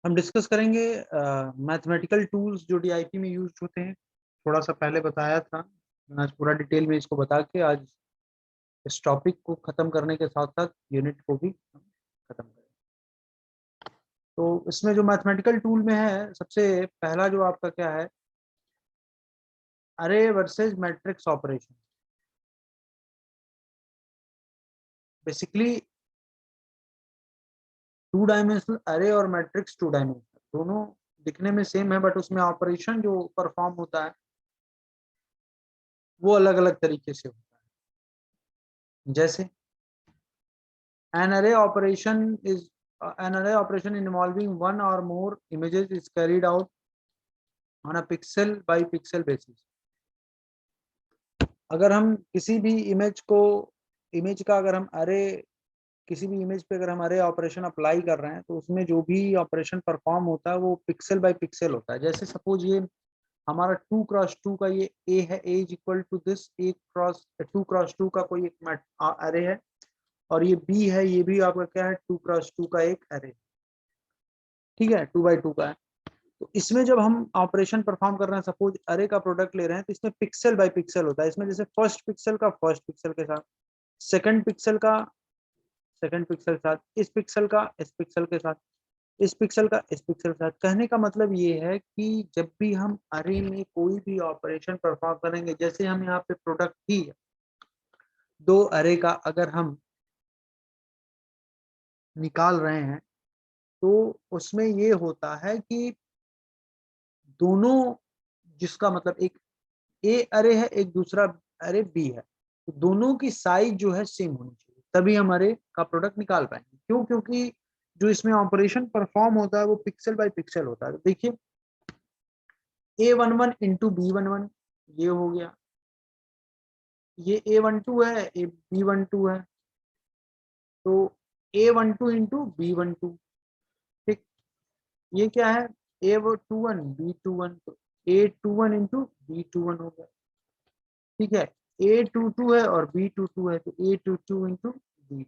हम डिस्कस करेंगे mathematical tools जो डीआईपी में यूज होते हैं। थोड़ा सा पहले बताया था, आज पूरा डिटेल में इसको बता के आज इस टॉपिक को खत्म करने के साथ साथ यूनिट को भी खत्म करें। तो इसमें जो मैथमेटिकल टूल में है, सबसे पहला जो आपका क्या है, अरे versus matrix operation. Basically two dimensional अरे और मैट्रिक्स टू डायमेंशनल दोनों दिखने में सेम है, बट उसमें ऑपरेशन जो परफॉर्म होता है वो अलग अलग तरीके से होता है। जैसे an array operation is an array operation involving one or more images is carried out on a pixel by pixel basis। अगर हम किसी भी इमेज का अगर हम अरे किसी भी इमेज पे अगर हम अरे ऑपरेशन अप्लाई कर रहे हैं तो उसमें जो भी ऑपरेशन परफॉर्म होता है वो पिक्सल बाय पिक्सल होता है। जैसे सपोज ये हमारा 2x2 का ये ए है, A is equal to this 2x2 का कोई एक अरे है, और ये बी है, ये भी आपका क्या है 2x2 का एक अरे, ठीक है, 2x2 का है। तो इसमें जब हम ऑपरेशन परफॉर्म कर रहे हैं, सपोज अरे का प्रोडक्ट ले रहे हैं, तो इसमें पिक्सल बाय पिक्सल होता है। इसमें जैसे फर्स्ट पिक्सल का फर्स्ट पिक्सल के साथ, सेकंड पिक्सल का सेकंड पिक्सल के साथ, इस पिक्सल का इस पिक्सल के साथ, इस पिक्सल का इस पिक्सल के साथ। कहने का मतलब ये है कि जब भी हम अरे में कोई भी ऑपरेशन परफॉर्म करेंगे, जैसे हम यहाँ पे प्रोडक्ट ही दो अरे का अगर हम निकाल रहे हैं, तो उसमें ये होता है कि दोनों, जिसका मतलब एक ए अरे है, एक दूसरा अरे बी है, तो दोनों की साइज जो है सेम होनी चाहिए, तभी हम अरे का प्रोडक्ट निकाल पाएंगे। क्यों? क्योंकि जो इसमें ऑपरेशन परफॉर्म होता है वो पिक्सल बाय पिक्सल होता है। तो देखिए A11 इंटू B11 ये हो गया, ये A12 है, ये B12 है, तो A12 इंटू B12, ठीक। ये क्या है, A21 B21, तो A21 इंटू B21 हो गया, ठीक है। A22 है और B22 है, तो A22 इंटू B2,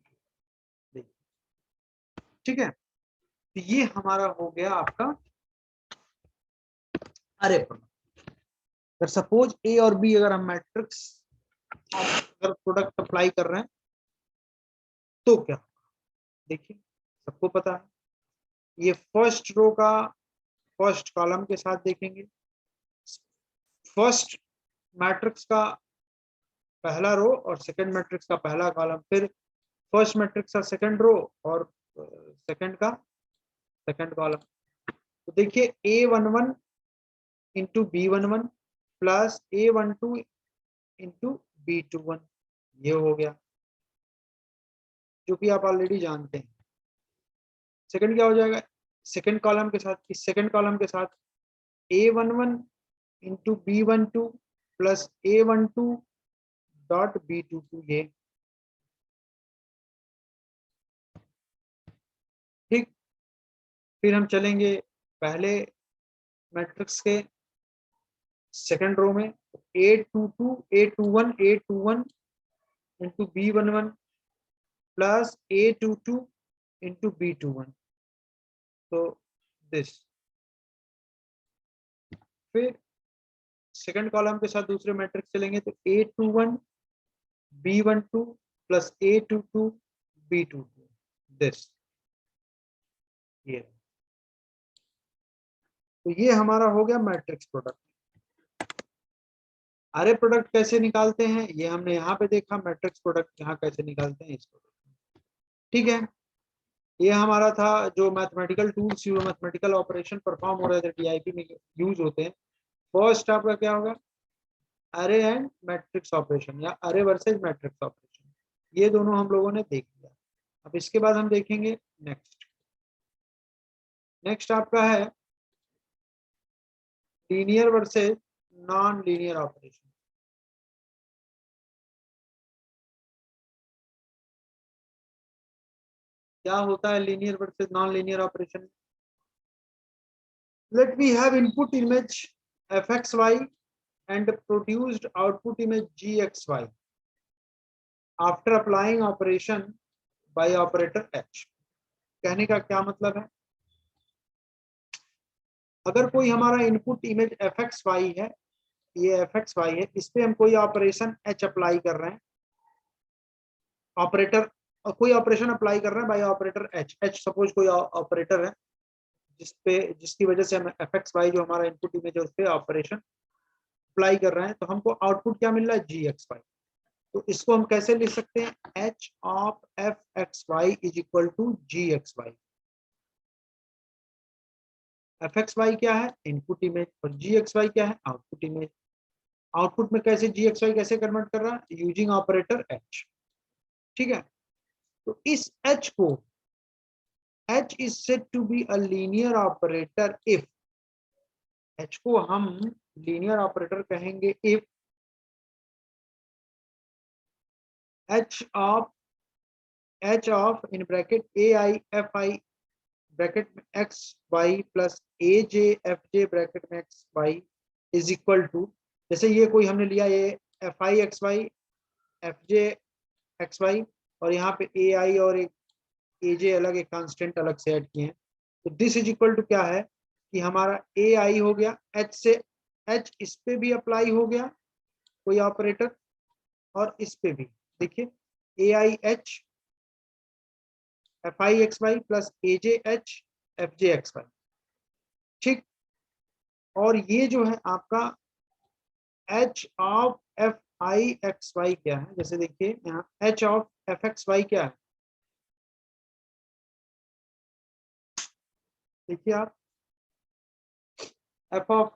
ठीक है। तो ये हमारा हो गया आपका अरे प्रोडक्ट। अगर सपोज ए और बी अगर हम मैट्रिक्स अगर प्रोडक्ट अप्लाई कर रहे हैं तो क्या, देखिए सबको पता है, ये फर्स्ट रो का फर्स्ट कॉलम के साथ देखेंगे, फर्स्ट मैट्रिक्स का पहला रो और सेकंड मैट्रिक्स का पहला कॉलम, फिर फर्स्ट मैट्रिक्स का सेकंड रो और सेकंड का सेकंड कॉलम। तो देखिए A11 into B11 plus A12 into B21 ये हो गया, जो कि आप ऑलरेडी जानते हैं। सेकंड क्या हो जाएगा, सेकंड कॉलम के साथ, इस सेकंड कॉलम के साथ A11 into B12 plus A12 dot B22 ये, ठीक। फिर हम चलेंगे पहले मैट्रिक्स के सेकंड रो में, A21 into B11 plus A22 into B21, तो दिस। फिर सेकंड कॉलम के साथ दूसरे मैट्रिक्स चलेंगे, तो A21 B12 plus A22 B22 this, ये। तो ये हमारा हो गया मैट्रिक्स प्रोडक्ट। अरे प्रोडक्ट कैसे निकालते हैं ये हमने यहाँ पे देखा, मैट्रिक्स प्रोडक्ट यहाँ कैसे निकालते हैं इसको, ठीक है। ये हमारा था जो मैथमेटिकल टूल्स, जो मैथमेटिकल ऑपरेशन परफॉर्म हो रहे थे डीआईपी में यूज होते हैं। फर्स्ट आपका क्या होगा, अरे एंड मैट्रिक्स ऑपरेशन या अरे वर्सेस मैट्रिक्स ऑपरेशन, ये दोनों हम लोगों ने देख लिया। अब इसके बाद हम देखेंगे नेक्स्ट आपका है linear versus non linear operation. क्या होता है linear versus non linear operation? Let we have input image fxy and produced output image gxy after applying operation by operator h। कहने का क्या मतलब है, अगर कोई हमारा input image f x y है, ये एफ एक्स वाई है, इस पे हम कोई ऑपरेशन एच अप्लाई कर रहे हैं, ऑपरेटर, कोई ऑपरेशन अप्लाई कर रहे हैं by operator h, h suppose कोई ऑपरेटर है जिसपे, जिसकी वजह से हम एफ एक्स वाई जो हमारा इनपुट इमेज है उस पर ऑपरेशन अप्लाई कर रहे हैं, तो हमको आउटपुट क्या मिल रहा है, जी एक्स वाई। तो इसको हम कैसे लिख सकते हैं, h of F x y is equal to g x Y. F x Y क्या है, इनपुट इमेज, और जी एक्स वाई क्या है, आउटपुट इमेज। आउटपुट में कैसे जी एक्स वाई कैसे कन्वर्ट कर रहा है, यूजिंग ऑपरेटर एच। ठीक है, तो इस एच को, h is said to be a linear operator if, h को हम लीनियर ऑपरेटर कहेंगे if h of in bracket a I F i bracket में एक्स वाई प्लस ए जे एफ जे ब्रैकेट में x y is equal to, जैसे ये कोई हमने लिया ये एफ आई एक्स वाई एफ जे एक्स वाई, और यहाँ पे ए आई और एक ए जे अलग, एक कांस्टेंट अलग से ऐड किए हैं, तो दिस इज इक्वल टू क्या है कि हमारा ए आई हो गया, एच से एच इस पे भी अप्लाई हो गया कोई ऑपरेटर, और इस पे भी देखिए A I H F I x Y plus A J H F J x Y. ठीक, और ये जो है आपका H of F I x Y क्या है, जैसे देखिए यहाँ H of F x Y क्या है, देखिए आप एफ ऑफ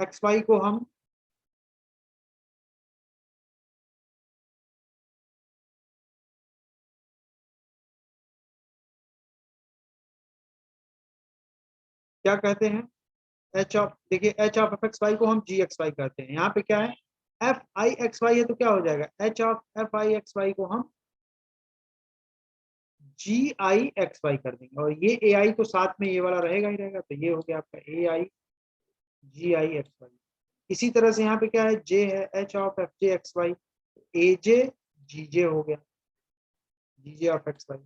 एक्स वाई को हम क्या कहते हैं, एच ऑफ, देखिए h of F x Y को हम जी एक्स वाई कहते हैं, यहाँ पे क्या है एफ आई एक्स वाई है, तो क्या हो जाएगा h of F I x Y को हम जी आई एक्स वाई कर देंगे, और ये ए आई तो साथ में ये वाला रहेगा ही रहेगा, तो ये हो गया आपका ए आई जी आई एक्स वाई। इसी तरह से यहाँ पे क्या है, जे है H of F J x Y, A J G J हो गया, G J of X Y.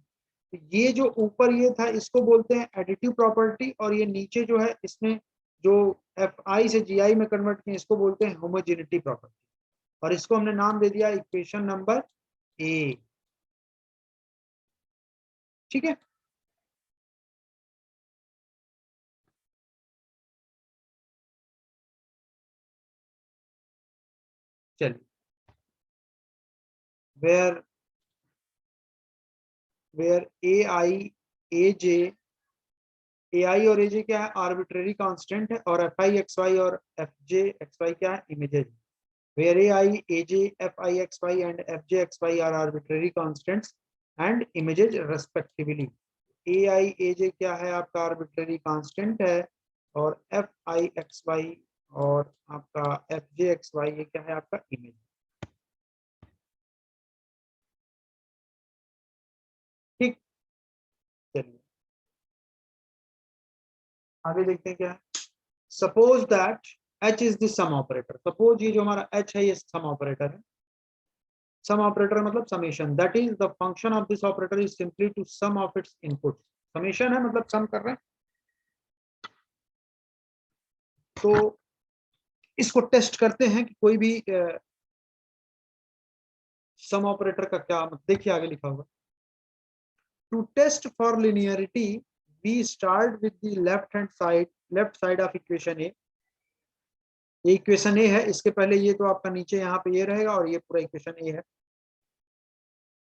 तो ये जो ऊपर ये था इसको बोलते हैं एडिटिव प्रॉपर्टी, और ये नीचे जो है इसमें जो एफ आई से जी आई में कन्वर्ट किया इसको बोलते हैं होमोजेनिटी प्रॉपर्टी, और इसको हमने नाम दे दिया इक्वेशन नंबर ए। ठीक है, चलिए, वेयर वेयर ए आई और ए जे क्या है, आर्बिट्रेरी कांस्टेंट है, और एफ आई एक्स वाई और एफ जे एक्स वाई क्या है, images. Where A I A J F I x Y and F J x Y are arbitrary constants and images respectively. A I A J क्या है आपका arbitrary constant है, और F आई x Y और आपका F जे x y ये क्या है आपका इमेज। ठीक, चलिए आगे देखते हैं क्या है। Suppose that h is the sum operator, suppose ये जो हमारा एच है ये सम ऑपरेटर है, सम ऑपरेटर मतलब summation, that is the function of this operator is simply to sum of its input. Summation है मतलब सम कर रहे हैं, तो इसको टेस्ट करते हैं कि कोई भी सम ऑपरेटर का क्या मतलब, देखिए आगे लिखा होगा, to test for linearity we start with the left side of equation A. ये इक्वेशन ए है, इसके पहले ये तो आपका नीचे यहाँ पे ये रहेगा, और ये पूरा इक्वेशन ए है,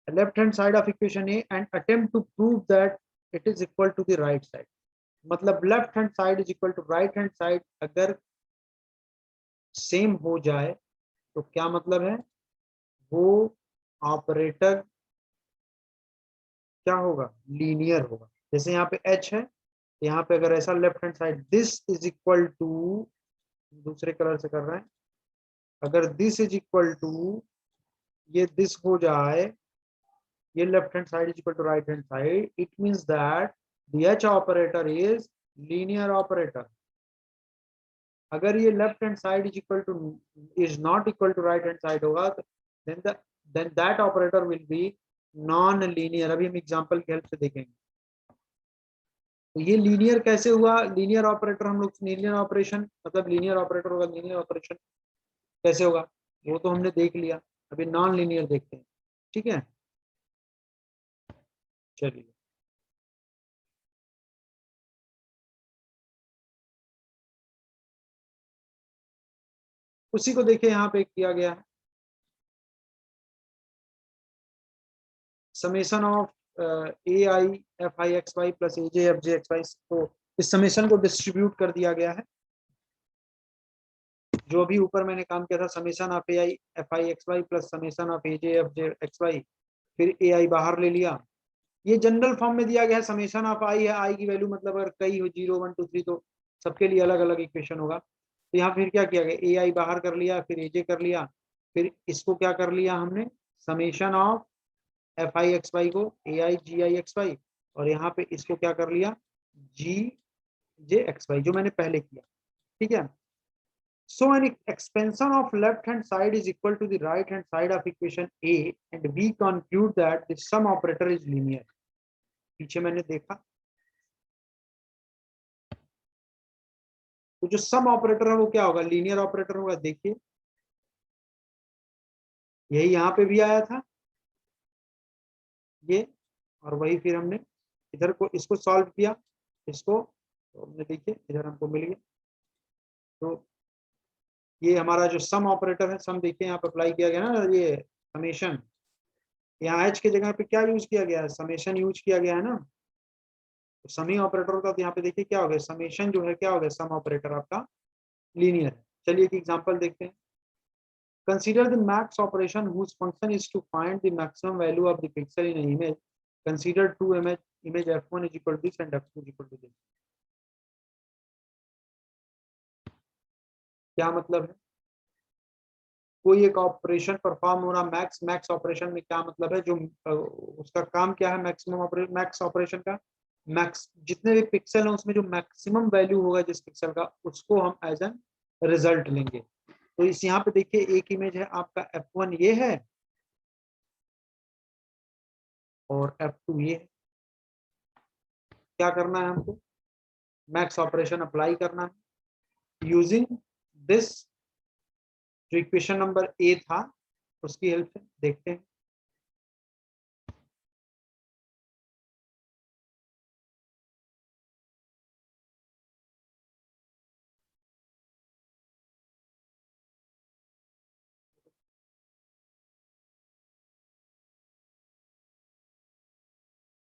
left hand side of equation A and attempt to prove that it is equal to the right side. मतलब left hand side is equal to right hand side अगर सेम हो जाए तो क्या मतलब है, वो ऑपरेटर क्या होगा, लीनियर होगा। जैसे यहाँ पे एच है, यहाँ पे अगर ऐसा left hand side this is equal to, दूसरे कलर से कर रहे हैं, अगर दिस इज इक्वल टू ये दिस हो जाए, ये left hand side is equal to right hand side, it means that the H operator is linear operator. अगर ये left hand side is equal to is not equal to right hand side होगा, then that operator will be non linear. अभी हम example की help से देखेंगे। तो ये लीनियर कैसे हुआ, लीनियर ऑपरेटर हम लोग, लीनियर ऑपरेशन मतलब लीनियर ऑपरेटर होगा, लीनियर ऑपरेशन कैसे होगा वो तो हमने देख लिया, अभी नॉन लीनियर देखते हैं। ठीक है, चलिए उसी को देखिए, यहाँ पे किया गया है summation of A I F I x Y plus A J F J x Y, तो इस समेशन को डिस्ट्रीब्यूट कर दिया गया है। जो भी ऊपर मैंने काम किया था, summation of A I F I x Y plus summation of A J F J x Y, फिर ए आई बाहर ले लिया। ये जनरल फॉर्म में दिया गया है, समेशन ऑफ आई है, आई की वैल्यू मतलब अगर कई हो 0 1 2 3 तो सबके लिए अलग अलग इक्वेशन होगा। तो यहाँ फिर क्या किया गया, ए आई बाहर कर लिया, फिर ए जे कर लिया, फिर इसको क्या कर लिया हमने, summation of F I x Y को ए आई जी आई एक्स वाई, और यहाँ पे इसको क्या कर लिया, जी जे एक्स वाई, जो मैंने पहले किया। ठीक है, so an expansion of left hand side is equal to the right hand side of equation a and we conclude that the sum operator is linear। पीछे मैंने देखा, तो जो सम ऑपरेटर है वो क्या होगा, लीनियर ऑपरेटर होगा। देखिए यही यहाँ पे भी आया था ये, और वही फिर हमने इधर को इसको सॉल्व किया, इसको तो हमने देखिए इधर हमको मिल गया। तो ये हमारा जो सम ऑपरेटर है, सम देखिए यहाँ पे अप्लाई किया गया ना, ये समेशन, यहाँ एच की जगह पे क्या यूज किया गया है, समेशन यूज किया गया है ना। तो समी ऑपरेटर होता, तो यहाँ पे देखिए क्या हो गया, समेशन जो है क्या हो गया, सम ऑपरेटर आपका लीनियर है। चलिए एक एग्जांपल देखते हैं। Consider the max operation whose function is to find the maximum value of the pixel in an image। Consider two image f1 is equal to this and f2 is equal to this। क्या मतलब है, कोई एक operation perform हो रहा, max, max operation में क्या मतलब है, जो उसका काम क्या है, मैक्सिमम ऑपरेशन, मैक्स ऑपरेशन का मैक्स, जितने भी पिक्सल हैं उसमें जो मैक्सिमम वैल्यू होगा जिस पिक्सल का, उसको हम एज एन रिजल्ट लेंगे। तो इस यहाँ पे देखिए एक इमेज है आपका f1 ये है और f2 ये है। क्या करना है हमको, मैक्स ऑपरेशन अप्लाई करना है यूजिंग दिस, जो इक्वेशन नंबर ए था उसकी हेल्प से देखते हैं।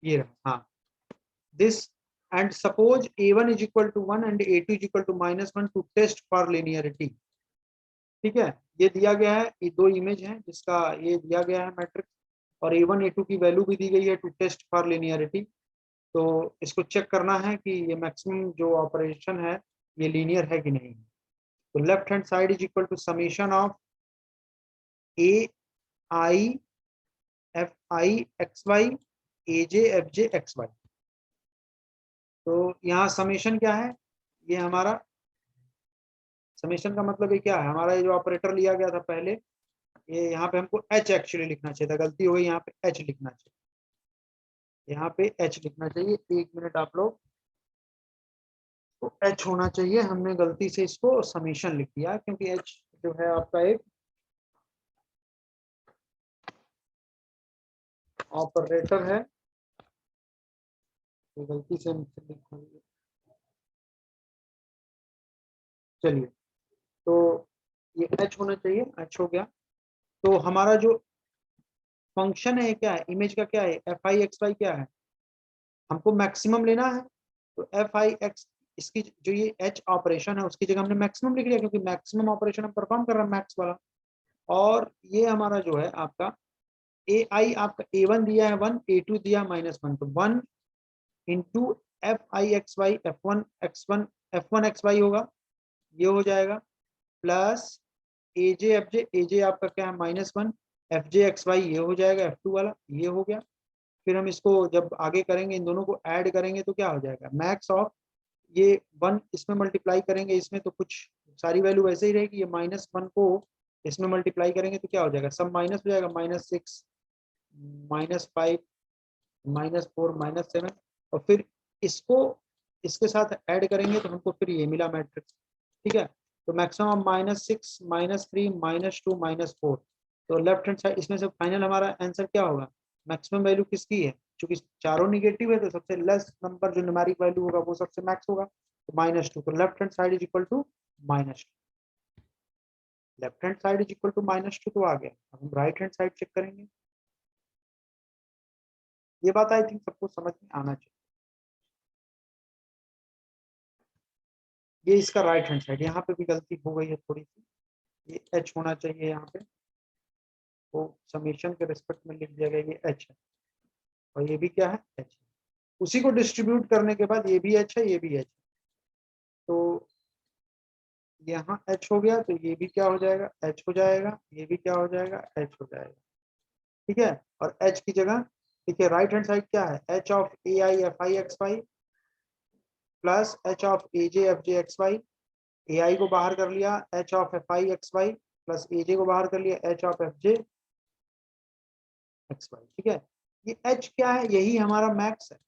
ये रहा, हाँ, this and suppose a1 is equal to 1 and a2 is equal to -1 to test for linearity। ठीक है, ये दिया गया है, ये दो इमेज है जिसका ये दिया गया है मैट्रिक्स, और a1 a2 की वैल्यू भी दी गई है टू टेस्ट फॉर लिनियरिटी। तो इसको चेक करना है कि ये मैक्सिमम जो ऑपरेशन है ये लीनियर है कि नहीं। तो left hand side is equal to summation of A I F I x Y A J F J x Y. तो यहाँ समेशन क्या है, ये हमारा समेशन का मतलब ये क्या है, हमारा ये जो ऑपरेटर लिया गया था पहले, ये यहाँ पे हमको एच एक्चुअली लिखना चाहिए था, गलती हो गई, यहाँ पे एच लिखना चाहिए, यहाँ पे एच लिखना चाहिए। एक मिनट आप लोग, तो एच होना चाहिए, हमने गलती से इसको समेशन लिख दिया क्योंकि एच जो है आपका एक ऑपरेटर है, तो गलती से लिखा। चलिए, तो ये एच होना चाहिए, एच हो गया। तो हमारा जो फंक्शन है क्या है, इमेज का क्या है, एफ आई एक्स वाई क्या है, हमको मैक्सिमम लेना है। तो एफ आई एक्स, इसकी जो ये एच ऑपरेशन है उसकी जगह हमने मैक्सिमम लिख लिया क्योंकि मैक्सिमम ऑपरेशन हम परफॉर्म कर रहे हैं मैक्स वाला। और ये हमारा जो है आपका ए आई, आपका A1 दिया है 1, A2 दिया -1, तो 1 into F I x Y F one x Y होगा, ये हो जाएगा, प्लस ए जे आपका क्या है -1, एफ जे एक्स वाई ये हो जाएगा, F2 वाला ये हो गया। फिर हम इसको जब आगे करेंगे इन दोनों को ऐड करेंगे तो क्या हो जाएगा, मैक्स ऑफ ये 1 इसमें मल्टीप्लाई करेंगे इसमें, तो कुछ सारी वैल्यू वैसे ही रहेगी, ये -1 को इसमें मल्टीप्लाई करेंगे तो क्या हो जाएगा, सब माइनस हो जाएगा, -6 -5 -4 -7, और फिर इसको इसके साथ ऐड करेंगे तो हमको फिर ये मिला मैट्रिक्स। ठीक है, तो मैक्सिमम -6 -3 -2 -4, तो लेफ्ट हैंड साइड इसमें से फाइनल हमारा आंसर क्या होगा, मैक्सिमम वैल्यू किसकी है, क्योंकि चारों निगेटिव है तो सबसे लेस नंबर जो न्यूमेरिक वैल्यू होगा वो सबसे मैक्स होगा, तो -2, तो left hand side is equal to -2, left hand side is equal to -2 तो आ गया। अब हम राइट हैंड साइड चेक करेंगे। ये बात आई थिंक सबको समझ में आना चाहिए। ये इसका राइट हैंड साइड, यहाँ पे भी गलती हो गई है थोड़ी सी, ये एच होना चाहिए यहाँ पे, तो समेशन के रिस्पेक्ट में लिख दिया गया ये एच है, और ये भी क्या है, एच है। उसी को डिस्ट्रीब्यूट करने के बाद ये भी एच है, ये भी एच है, तो यहाँ एच हो गया, तो ये भी क्या हो जाएगा, एच हो जाएगा, ये भी क्या हो जाएगा, एच हो जाएगा। ठीक है, और एच की जगह देखिए राइट हैंड साइड क्या है, H of A I F I x Y plus H of A J F J x Y, A I को बाहर कर लिया, H of F I x Y plus A J को बाहर कर लिया, H of F J x Y. ठीक है, ये एच क्या है, यही हमारा मैक्स है।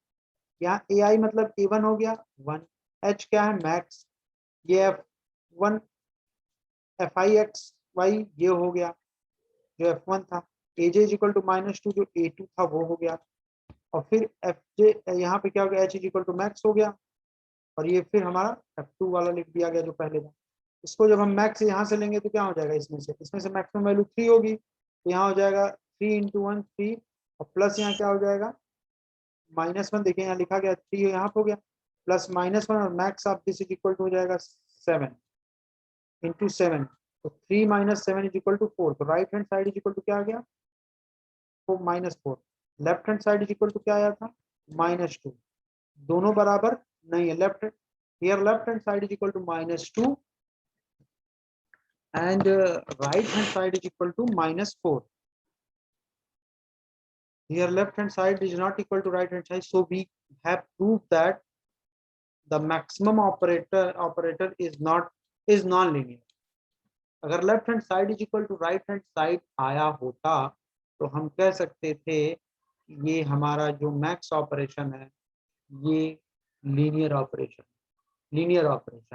यहाँ ए आई मतलब ए वन हो गया 1, एच क्या है मैक्स, ये एफ वन एफ आई एक्स वाई ये हो गया जो एफ वन था, a j is equal to -2 जो ए टू था वो हो गया, और फिर एफ जे यहाँ पे क्या हो गया, h is equal to max हो गया, और ये फिर हमारा F2 वाला लिख दिया गया जो पहले था। इसको जब हम मैक्स यहाँ से लेंगे तो क्या हो जाएगा, इसमें से मैक्सिमम वैल्यू 3 होगी, तो यहाँ हो जाएगा 3 × 1 3, और प्लस यहाँ क्या हो जाएगा -1, देखिए यहाँ लिखा गया 3 यहाँ पे हो गया, प्लस -1 और max of this is equal to हो जाएगा 7 × 7, तो 3 - 7 इज इक्वल टू 4, तो right hand side is equal to क्या आ गया, -4, left hand side is equal to क्या आया था, -2, दोनों बराबर नहीं है, left here left hand side is equal to -2 and right hand side is equal to -4. Here left hand side is not equal to right hand side, so we have proved that the maximum operator is non-linear. अगर left hand side is equal to right hand side आया होता तो हम कह सकते थे ये हमारा जो मैक्स ऑपरेशन है ये लीनियर ऑपरेशन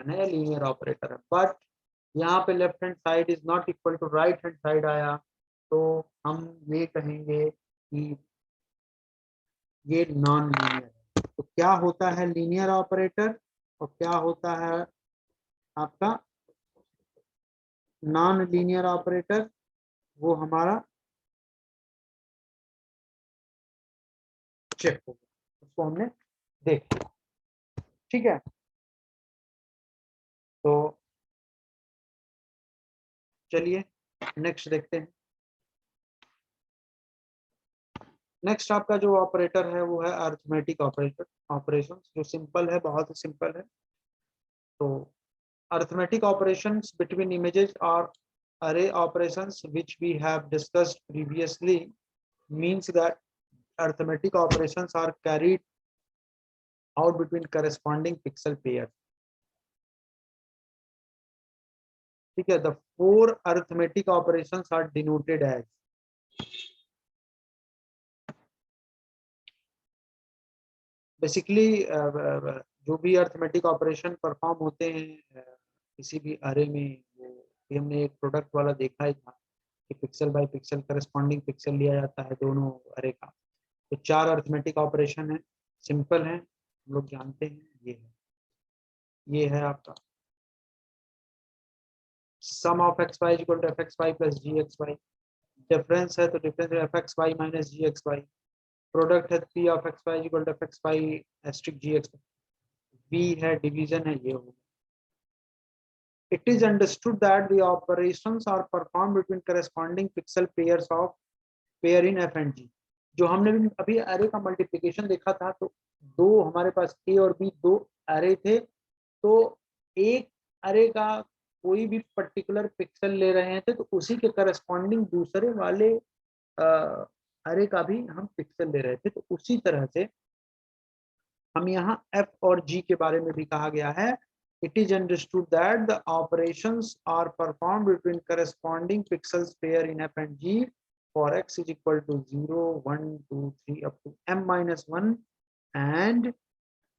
है, लीनियर ऑपरेटर है, बट यहाँ पे left hand side is not equal to right hand side आया, तो हम ये कहेंगे कि ये नॉन लीनियर है। तो क्या होता है लीनियर ऑपरेटर और क्या होता है आपका नॉन लीनियर ऑपरेटर, वो हमारा चेक होगा, उसको हमने देख लिया। ठीक है, तो चलिए नेक्स्ट देखते हैं। नेक्स्ट आपका जो ऑपरेटर है वो है अरिथमेटिक ऑपरेशन, जो सिंपल है, बहुत ही सिंपल है। तो अरिथमेटिक ऑपरेशंस बिटवीन इमेजेस और array operations which we have discussed previously means that arithmetic operations are carried out between corresponding pixel pairs. ठीक है, the four arithmetic operations are denoted as basically जो भी arithmetic operation perform होते हैं किसी भी अरे में, वो भी हमने एक प्रोडक्ट वाला देखा ही था कि pixel by pixel corresponding pixel लिया जाता है दोनों अरे का। तो 4 अरिथमेटिक ऑपरेशन है, सिंपल है, हम लोग जानते हैं। ये है आपका sum of X Y equal to F x Y plus G x Y, difference है तो डिफरेंस है F x Y minus G x Y, product है P of X Y equal to F x Y asterisk G x Y, by है division है, ये होगा। It is understood that the operations are performed between corresponding pixel pairs of pair in f and g। जो हमने भी अभी अरे का मल्टीप्लिकेशन देखा था, तो दो हमारे पास ए और बी दो अरे थे, तो एक अरे का कोई भी पर्टिकुलर पिक्सल ले रहे थे तो उसी के करस्पॉन्डिंग दूसरे वाले अरे का भी हम पिक्सल ले रहे थे। तो उसी तरह से हम यहाँ f और g के बारे में भी कहा गया है, it is understood that the operations are performed between corresponding pixels pair in f and g for x is equal to 0 1 2 3 up to m minus 1 and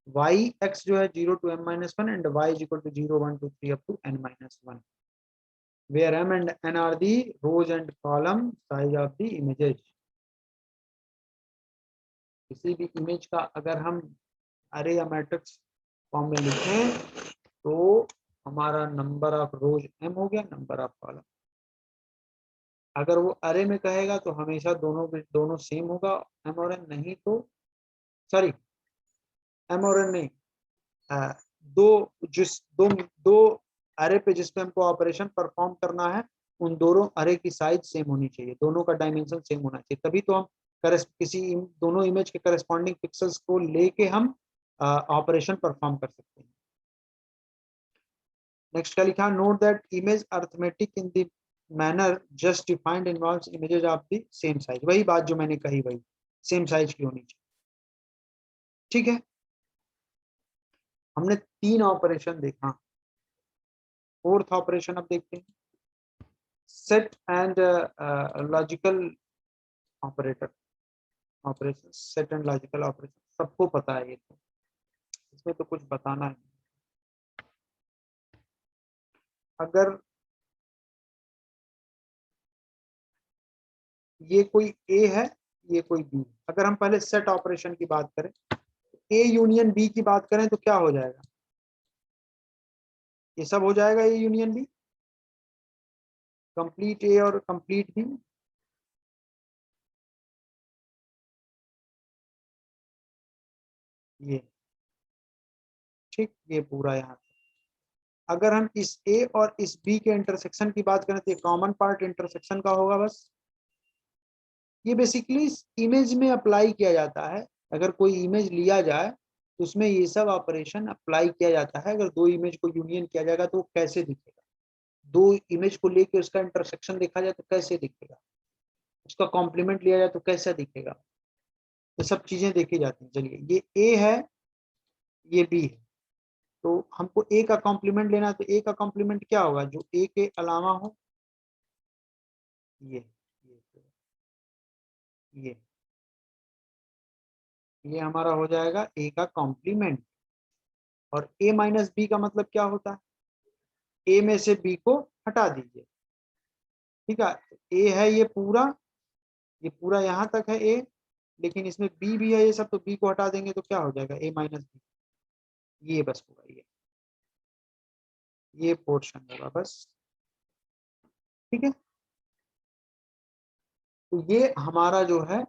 y x जो है 0 to m-1 and y is equal to 0 1 2 3 up to n-1, where m and n are the rows and column size of the images. किसी भी image का अगर हम अरे या matrix form में लिखें तो हमारा नंबर ऑफ रोज m हो गया, नंबर ऑफ कॉलम। अगर वो अरे में कहेगा तो हमेशा दोनों सेम होगा, m और n, नहीं तो सॉरी m और n नहीं, दो अरे पे जिसपे हमको ऑपरेशन परफॉर्म करना है उन दोनों अरे की साइज सेम होनी चाहिए, दोनों का डायमेंशन सेम होना चाहिए, तभी तो हम किसी दोनों इमेज के करस्पॉन्डिंग पिक्सल्स को लेके हम ऑपरेशन परफॉर्म कर सकते हैं। नेक्स्ट क्या लिखा, note that image arithmetic in the manner just defined involves images of the same size. वही बात जो मैंने कही, वही सेम साइज की होनी चाहिए। ठीक है, हमने 3 ऑपरेशन देखा, फोर्थ ऑपरेशन अब देखते हैं, set and logical operator operation. Set and logical operation सबको पता है, ये तो इसमें तो कुछ बताना है। अगर ये कोई ए है, ये कोई बी, अगर हम पहले सेट ऑपरेशन की बात करें, ए यूनियन बी की बात करें तो क्या हो जाएगा, ये सब हो जाएगा ए यूनियन बी, कंप्लीट ए और कंप्लीट बी। ये ठीक, ये पूरा यहाँ। अगर हम इस ए और इस बी के इंटरसेक्शन की बात करें तो ये कॉमन पार्ट इंटरसेक्शन का होगा बस। ये बेसिकली इमेज में अप्लाई किया जाता है। अगर कोई इमेज लिया जाए तो उसमें ये सब ऑपरेशन अप्लाई किया जाता है। अगर दो इमेज को यूनियन किया जाएगा तो वो कैसे दिखेगा, दो इमेज को लेके उसका इंटरसेक्शन देखा जाए तो कैसे दिखेगा, उसका कॉम्प्लीमेंट लिया जाए तो कैसा दिखेगा, ये सब चीजें देखी जाती हैं। चलिए, ये ए है, ये बी है, तो हमको ए का कॉम्प्लीमेंट लेना है, तो ए का कॉम्प्लीमेंट क्या होगा, जो ए के अलावा हो, ये ये ये हमारा हो जाएगा ए का कॉम्प्लीमेंट। और ए माइनस बी का मतलब क्या होता है, ए में से बी को हटा दीजिए। ठीक है, ए है ये पूरा यहाँ तक है ए, लेकिन इसमें बी भी है ये सब, तो बी को हटा देंगे तो क्या हो जाएगा ए माइनस बी, ये बस होगा, ये पोर्शन होगा बस। ठीक है, तो ये हमारा जो है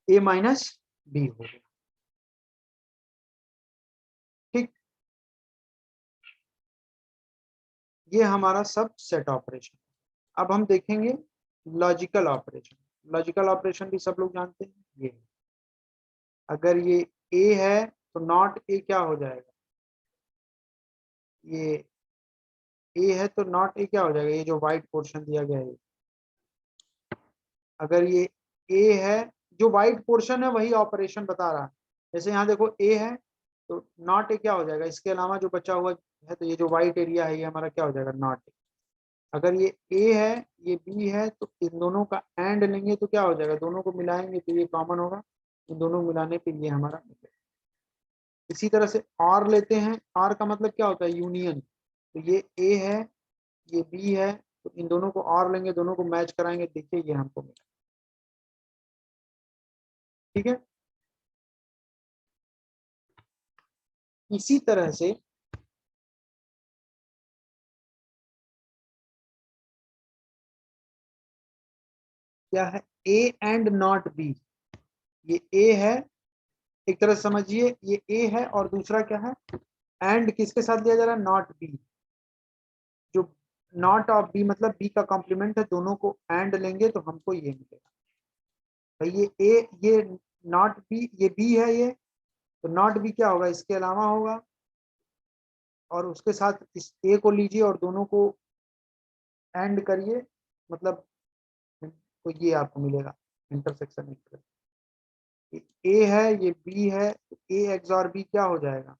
ए माइनस बी हो गया। ठीक, ये हमारा सब सेट ऑपरेशन। अब हम देखेंगे लॉजिकल ऑपरेशन। लॉजिकल ऑपरेशन भी सब लोग जानते हैं, ये अगर ये ए है तो नॉट ए क्या हो जाएगा, ये ए है तो नॉट ए क्या हो जाएगा, ये जो व्हाइट पोर्शन दिया गया है, अगर ये ए है, जो व्हाइट पोर्शन है वही ऑपरेशन बता रहा है। जैसे यहाँ देखो ए है तो नॉट ए क्या हो जाएगा, इसके अलावा जो बचा हुआ है, तो ये जो व्हाइट एरिया है ये हमारा क्या हो जाएगा, नॉट ए। अगर ये ए है, ये बी है, तो इन दोनों का एंड लेंगे तो क्या हो जाएगा, दोनों को मिलाएंगे तो ये कॉमन होगा, इन दोनों को मिलाने पे ये हमारा। इसी तरह से और लेते हैं, और का मतलब क्या होता है, यूनियन। तो ये ए है, ये बी है, तो इन दोनों को और लेंगे, दोनों को मैच कराएंगे, देखिए ये हमको मिला। ठीक है, इसी तरह से क्या है, ए एंड नॉट बी, ये ए है, एक तरह से समझिए ये ए है, और दूसरा क्या है, एंड किसके साथ लिया जा रहा है, नॉट बी। जो नॉट ऑफ बी मतलब बी का कॉम्प्लीमेंट है, दोनों को एंड लेंगे तो हमको ये मिलेगा। भाई ये ए, ये नॉट बी, ये बी है ये, तो नॉट बी क्या होगा, इसके अलावा होगा, और उसके साथ इस ए को लीजिए और दोनों को एंड करिए, मतलब तो ये आपको मिलेगा इंटरसेक्शन। ए है, ये बी है, तो ए एक्स और बी क्या हो जाएगा,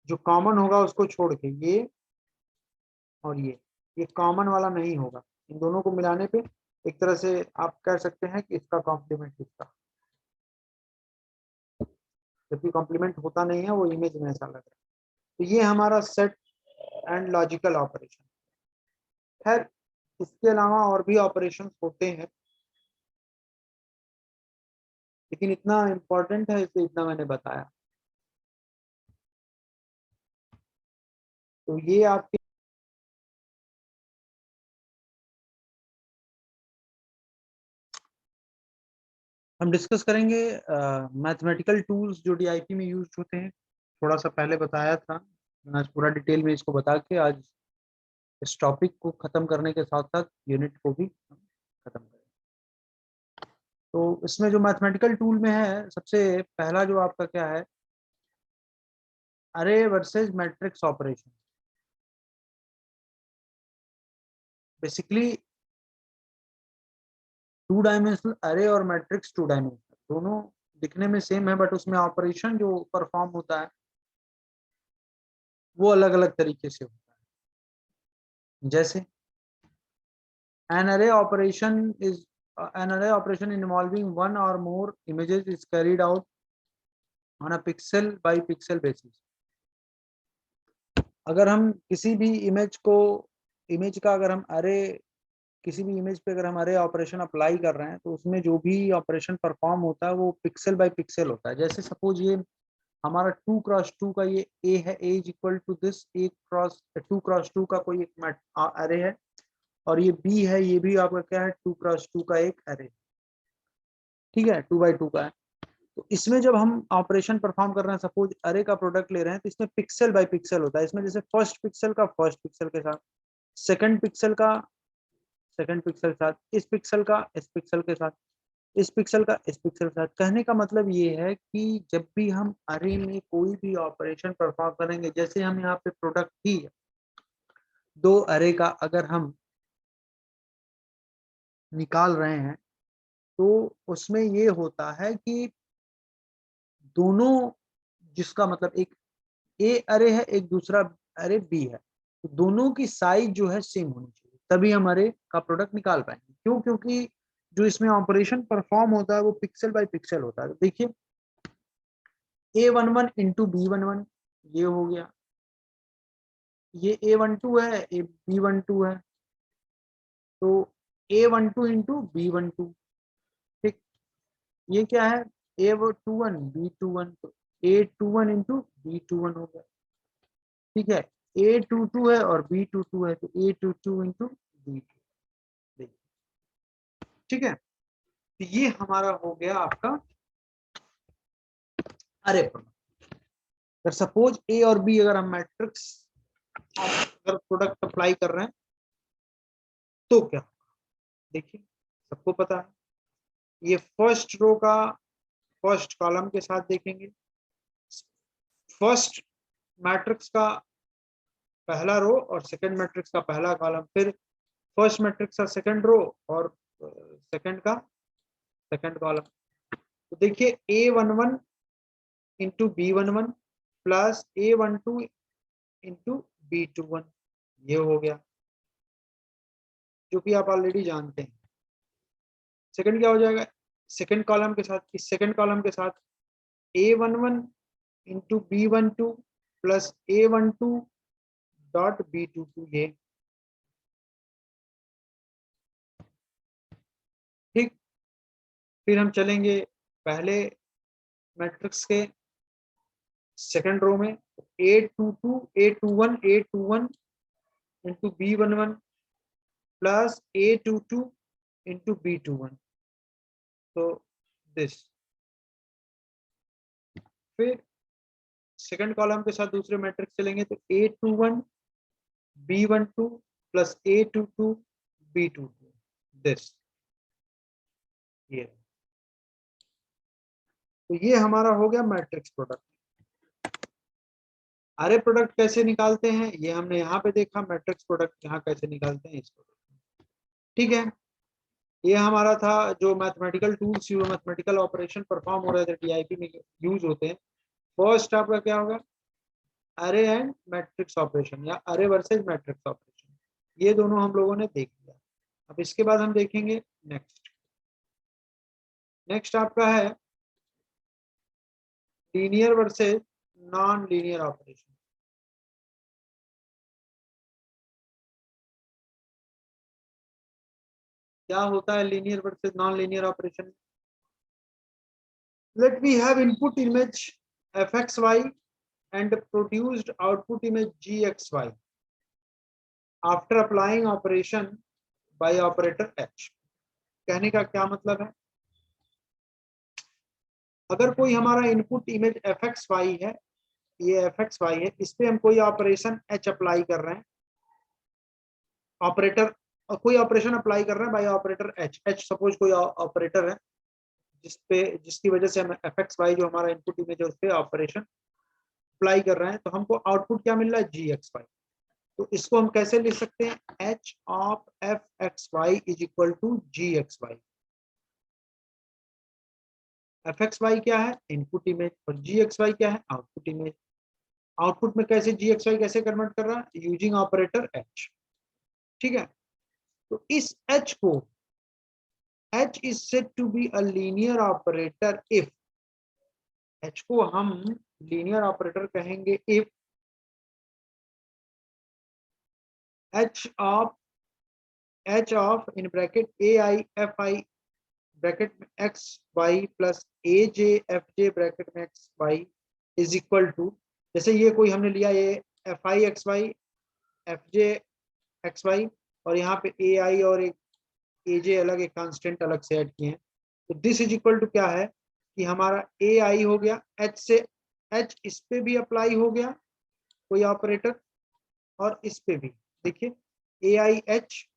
जो कॉमन होगा उसको छोड़ के ये और ये कॉमन वाला नहीं होगा, इन दोनों को मिलाने पे एक तरह से आप कह सकते हैं कि इसका कॉम्प्लीमेंट इसका। जबकि कॉम्प्लीमेंट होता नहीं है, वो इमेज में ऐसा लग रहा है। तो ये हमारा सेट एंड लॉजिकल ऑपरेशन। खैर इसके अलावा और भी ऑपरेशन होते हैं, लेकिन इतना इम्पोर्टेंट है इसलिए इतना मैंने बताया। तो ये आपके हम डिस्कस करेंगे मैथमेटिकल टूल्स जो डीआईपी में यूज होते हैं। थोड़ा सा पहले बताया था, मैं आज पूरा डिटेल में इसको बता के आज इस टॉपिक को खत्म करने के साथ साथ यूनिट को भी खत्म करें। तो इसमें जो मैथमेटिकल टूल में है, सबसे पहला जो आपका क्या है, अरे versus matrix operation. Basically two dimensional अरे और मैट्रिक्स टू डायमेंशनल दोनों दिखने में सेम है, बट उसमें ऑपरेशन जो परफॉर्म होता है वो अलग अलग तरीके से होता है। जैसे an array operation is an array operation involving one or more images is carried out on a pixel by pixel basis। अगर हम किसी भी इमेज का अगर हम अरे किसी भी इमेज पे अगर हम अरे ऑपरेशन अप्लाई कर रहे हैं तो उसमें जो भी ऑपरेशन परफॉर्म होता है वो पिक्सल बाय पिक्सल होता है। जैसे सपोज ये हमारा 2x2 का ये ए है, A is equal to this 2x2 का कोई एक अरे है, और ये बी है, ये भी आपका क्या है 2x2 का एक अरे, ठीक है, 2x2 का है। तो इसमें जब हम ऑपरेशन परफॉर्म कर रहे हैं, सपोज अरे का प्रोडक्ट ले रहे हैं, तो इसमें पिक्सल बाय पिक्सल होता है। इसमें जैसे फर्स्ट पिक्सल का फर्स्ट पिक्सल के साथ, सेकंड पिक्सल का सेकंड पिक्सल के साथ, इस पिक्सल का इस पिक्सल के साथ, इस पिक्सल का इस पिक्सल के साथ। कहने का मतलब ये है कि जब भी हम अरे में कोई भी ऑपरेशन परफॉर्म करेंगे, जैसे हम यहाँ पे प्रोडक्ट ही दो अरे का अगर हम निकाल रहे हैं, तो उसमें ये होता है कि दोनों, जिसका मतलब एक ए अरे है, एक दूसरा अरे बी है, तो दोनों की साइज जो है सेम होनी चाहिए, तभी हम अरे का प्रोडक्ट निकाल पाएंगे। क्यों? क्योंकि जो इसमें ऑपरेशन परफॉर्म होता है वो पिक्सल बाय पिक्सल होता है। तो देखिए A11 इंटू B11 ये हो गया, ये A12 है, ये B12 है, तो A12 इंटू B12, ठीक। ये क्या है A21 B21, तो A21 इंटू B21 हो गया, ठीक है। A22 है और B22 है, तो A22 इंटू B2, ठीक है। तो ये हमारा हो गया आपका अरे प्रोडक्ट। अगर सपोज ए और बी अगर हम मैट्रिक्स अगर प्रोडक्ट अप्लाई कर रहे हैं तो क्या, देखिए सबको पता है, ये फर्स्ट रो का फर्स्ट कॉलम के साथ देखेंगे, फर्स्ट मैट्रिक्स का पहला रो और सेकंड मैट्रिक्स का पहला कॉलम, फिर फर्स्ट मैट्रिक्स का सेकंड रो और सेकंड का सेकंड कॉलम। तो देखिए A11 into B11 plus A12 into B21 ये हो गया, जो कि आप ऑलरेडी जानते हैं। सेकंड क्या हो जाएगा, सेकंड कॉलम के साथ, इस सेकंड कॉलम के साथ A11 into B12 plus A12 dot B22 ये, ठीक। फिर हम चलेंगे पहले मैट्रिक्स के सेकंड रो में, A21 into B11 plus A22 into B21, तो दिस। फिर सेकंड कॉलम के साथ दूसरे मैट्रिक्स चलेंगे, तो A21 B12 plus A22 B22 this, ये। तो ये हमारा हो गया मैट्रिक्स प्रोडक्ट। अरे प्रोडक्ट कैसे निकालते हैं ये हमने यहाँ पे देखा, मैट्रिक्स प्रोडक्ट यहाँ कैसे निकालते हैं इसको, ठीक है। ये हमारा था जो मैथमेटिकल टूल्स, जो मैथमेटिकल ऑपरेशन परफॉर्म हो रहे थे टीआईपी में यूज होते हैं। फर्स्ट आपका क्या होगा, अरे एंड मैट्रिक्स ऑपरेशन या अरे वर्सेस मैट्रिक्स ऑपरेशन, ये दोनों हम लोगों ने देख लिया। अब इसके बाद हम देखेंगे नेक्स्ट आपका है linear versus non linear operation. क्या होता है linear versus non linear operation? Let we have input image fxy and produced output image gxy after applying operation by operator h। कहने का क्या मतलब है? अगर कोई हमारा इनपुट इमेज fxy है, ये fxy है, इस पे हम कोई ऑपरेशन h अप्लाई कर रहे हैं, ऑपरेटर कोई ऑपरेशन अप्लाई कर रहे हैं बाय ऑपरेटर h सपोज कोई ऑपरेटर है जिसकी वजह से हम fxy जो हमारा इनपुट इमेज है उस पे ऑपरेशन अप्लाई कर रहे हैं, तो हमको आउटपुट क्या मिल रहा है? gxy। तो इसको हम कैसे लिख सकते हैं? h of fxy is equal to gxy। fxy क्या है? इनपुट इमेज, और gxy क्या है? Output image. आउटपुट में कैसे gxy कैसे कन्वर्ट कर रहा है? Using operator h। ठीक है, तो इस h को h is said to be a linear operator if, h को हम लीनियर ऑपरेटर कहेंगे if h of in bracket ai fi bracket में एक्स वाई प्लस ए जे एफ जे ब्रैकेट में x y is equal to, जैसे ये कोई हमने लिया ये एफ आई एक्स वाई एफ जे एक्स वाई और यहाँ पे ए आई और एक ए जे अलग एक कांस्टेंट अलग से ऐड किए हैं, तो दिस इज इक्वल टू क्या है कि हमारा ए आई हो गया एच से, एच इस पे भी अप्लाई हो गया कोई ऑपरेटर और इस पे भी, देखिए A I H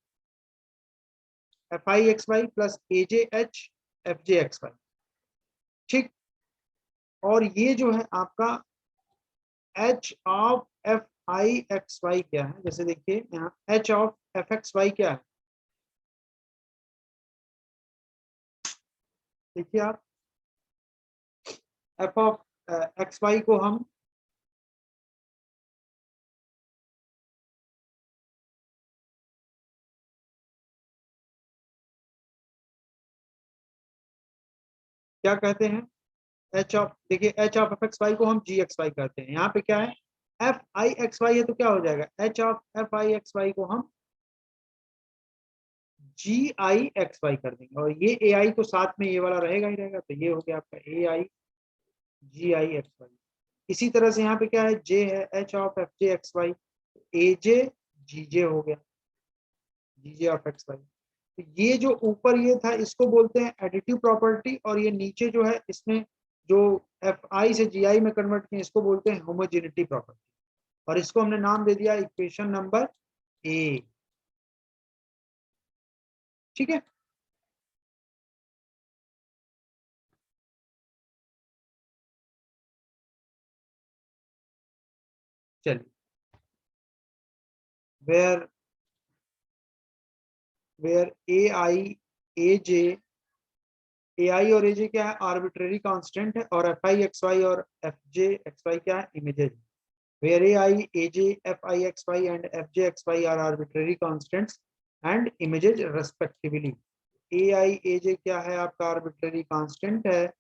F I x Y plus A J H F J x Y. ठीक, और ये जो है आपका H of F I x Y क्या है? जैसे देखिए यहाँ H of F x Y क्या है? देखिए आप एफ ऑफ एक्स वाई को हम क्या कहते हैं? एच ऑफ, देखिए h of F x Y को हम जी एक्स वाई कहते हैं। यहाँ पे क्या है? एफ आई एक्स वाई है तो क्या हो जाएगा? H of F I x Y को हम जी आई एक्स वाई कर देंगे, और ये ए आई तो साथ में ये वाला रहेगा ही रहेगा, तो ये हो गया आपका ए आई जी आई एक्स वाई। इसी तरह से यहाँ पे क्या है? जे है H of F J x Y, A J G J हो गया G J of X Y. तो ये जो ऊपर ये था इसको बोलते हैं एडिटिव प्रॉपर्टी, और ये नीचे जो है इसमें जो एफ आई से जी आई में कन्वर्ट किया इसको बोलते हैं होमोजेनिटी प्रॉपर्टी, और इसको हमने नाम दे दिया इक्वेशन नंबर ए। ठीक है, चलिए वेयर वेयर ए आई और ए जे क्या है? आर्बिट्रेरी कांस्टेंट है, और एफ आई एक्स वाई और एफ जे एक्स वाई क्या है? Images. Where A I A J F I x Y and F J x Y are arbitrary constants and images respectively. A I A J क्या है? आपका arbitrary constant है,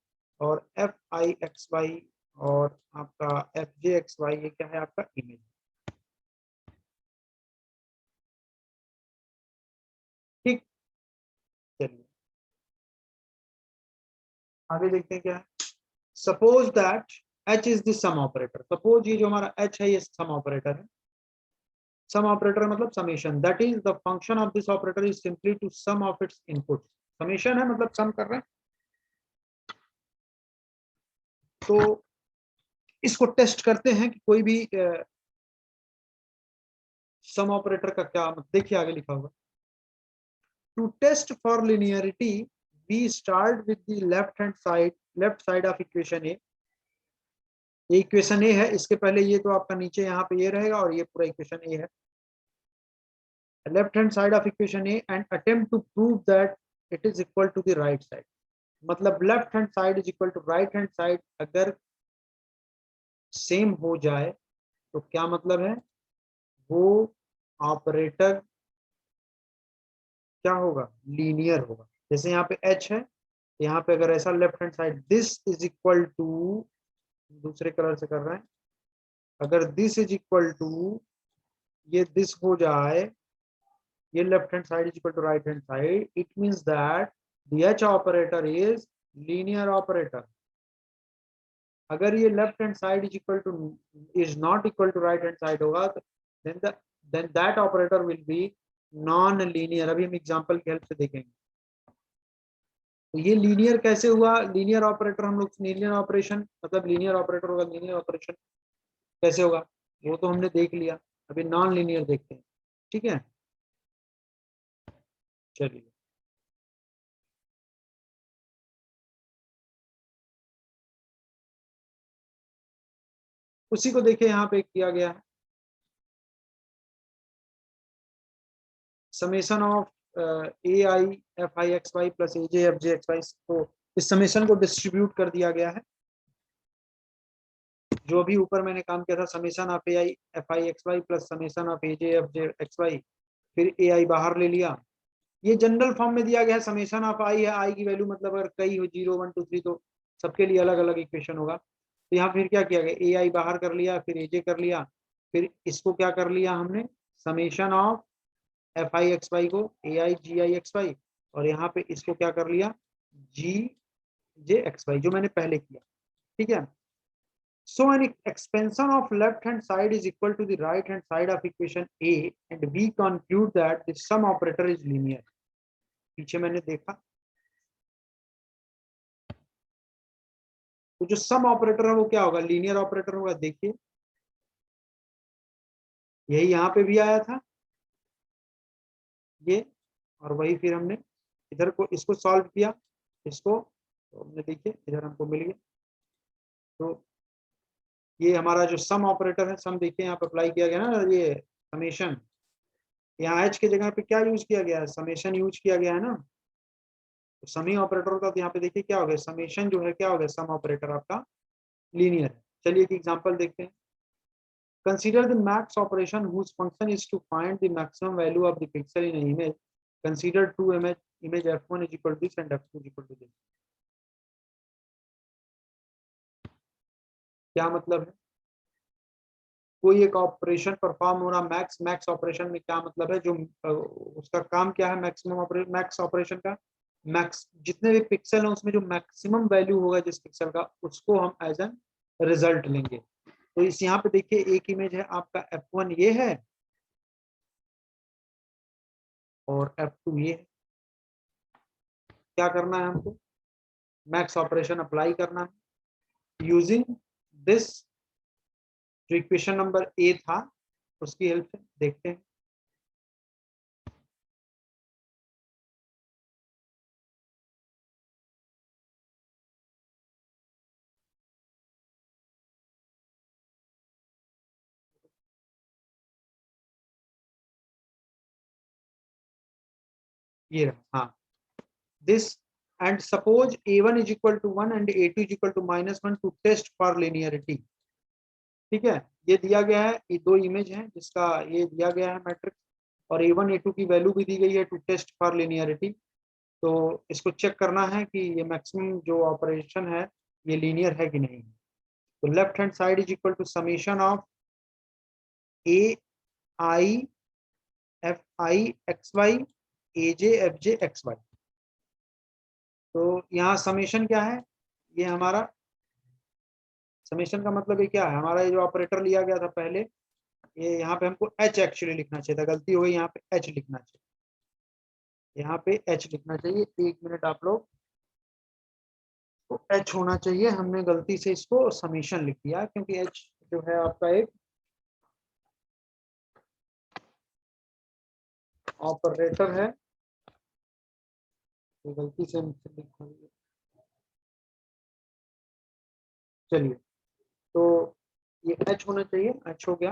और F आई x Y और आपका F जे x y ये क्या है? आपका इमेज। ठीक, चलिए आगे देखते हैं क्या है। Suppose that h is the sum operator, suppose ये जो हमारा h है ये सम ऑपरेटर है। सम ऑपरेटर मतलब summation, that is the function of this operator is simply to sum of its input. Summation है मतलब सम कर रहे हैं, तो इसको टेस्ट करते हैं कि कोई भी सम ऑपरेटर का क्या मतलब, देखिए आगे लिखा होगा। To test for linearity we start with the left side of equation A. ये इक्वेशन ए है, इसके पहले ये तो आपका नीचे यहाँ पे ये रहेगा और ये पूरा इक्वेशन ए है। Left hand side of equation A and attempt to prove that it is equal to the right side. मतलब left hand side is equal to right hand side अगर सेम हो जाए तो क्या मतलब है? वो ऑपरेटर क्या होगा? लीनियर होगा। जैसे यहाँ पे h है, यहाँ पे अगर ऐसा left hand side this is equal to दूसरे कलर से कर रहे हैं। अगर दिस इज इक्वल टू ये दिस हो जाए, ये left hand side is equal to right hand side, it means that the H operator is linear operator. अगर ये left hand side is equal to is not equal to right hand side होगा then that operator will be non linear. अभी हम example की help से देखेंगे। तो ये लीनियर कैसे हुआ? लीनियर ऑपरेटर हम लोग लीनियर ऑपरेशन मतलब लीनियर ऑपरेटर होगा, लीनियर ऑपरेशन कैसे होगा वो तो हमने देख लिया। अभी नॉन लीनियर देखते हैं, ठीक है। चलिए उसी को देखिए, यहाँ पे किया गया है summation of A I F I x Y plus A J F J x Y. तो इस समेशन को डिस्ट्रीब्यूट कर दिया गया है। जो भी ऊपर मैंने काम किया था summation of A I F I x Y plus summation of A J F J x Y, फिर ए आई बाहर ले लिया। ये जनरल फॉर्म में दिया गया है। समेशन ऑफ आई है, आई की वैल्यू मतलब अगर कई हो 0 1 2 3 तो सबके लिए अलग अलग इक्वेशन होगा। तो यहाँ फिर क्या किया गया, ए आई बाहर कर लिया, फिर ए जे कर लिया, फिर इसको क्या कर लिया हमने summation of F I x Y को ए आई जी आई एक्स वाई, और यहाँ पे इसको क्या कर लिया जी जे एक्स वाई, जो मैंने पहले किया, ठीक है। So an expansion of left hand side is equal to the right hand side of equation A and we conclude that the sum operator is linear। पीछे मैंने देखा तो जो सम ऑपरेटर है वो क्या होगा, लीनियर ऑपरेटर होगा। देखिए यही यहाँ पे भी आया था ये, और वही फिर हमने इधर को इसको सॉल्व किया, इसको तो हमने देखिए इधर हमको मिल गया। तो ये हमारा जो सम ऑपरेटर है, सम देखिए यहाँ पे अप्लाई किया गया ना, ये समेशन, यहाँ एच के जगह पे क्या यूज किया गया है, समेशन यूज किया गया है ना। तो समी ऑपरेटर होता है, तो यहाँ पे देखिए क्या हो गया, समेशन जो है क्या हो गया, सम ऑपरेटर आपका लीनियर है। चलिए एक एग्जांपल देखते हैं। Consider the max operation whose function is to find the maximum value of the pixel in an image। Consider two image f1 is equal to this and f2 is equal to this। क्या मतलब है, कोई एक operation perform हो रहा max, max operation में क्या मतलब है, जो उसका काम क्या है, मैक्सिमम ऑपरेशन, मैक्स ऑपरेशन का मैक्स जितने भी पिक्सल हैं उसमें जो मैक्सिमम वैल्यू होगा जिस पिक्सल का, उसको हम एज एन रिजल्ट लेंगे। तो इस यहाँ पे देखिए एक इमेज है आपका f1 ये है और f2 ये है। क्या करना है हमको, मैक्स ऑपरेशन अप्लाई करना है यूजिंग दिस, जो इक्वेशन नंबर ए था उसकी हेल्प से देखते हैं। ये रहा, हाँ this and suppose a1 is equal to 1 and a2 is equal to -1 to test for linearity। ठीक है, ये दिया गया है, ये दो इमेज हैं जिसका ये दिया गया है मैट्रिक्स, और a1 a2 की वैल्यू भी दी गई है टू टेस्ट फॉर लिनियरिटी। तो इसको चेक करना है कि ये मैक्सिमम जो ऑपरेशन है ये लीनियर है कि नहीं। तो left hand side is equal to summation of A I F I x Y A J F J x Y. तो यहाँ समेशन क्या है, ये हमारा समेशन का मतलब ये क्या है, हमारा ये जो ऑपरेटर लिया गया था पहले, ये यहाँ पे हमको एच एक्चुअली लिखना चाहिए था, गलती हो गई, यहाँ पे एच लिखना चाहिए, यहाँ पे एच लिखना चाहिए। एक मिनट आप लोग, तो एच होना चाहिए, हमने गलती से इसको समेशन लिख दिया क्योंकि एच जो है आपका एक ऑपरेटर है, तो गलती से लिखा। चलिए तो ये एच होना चाहिए, एच हो गया।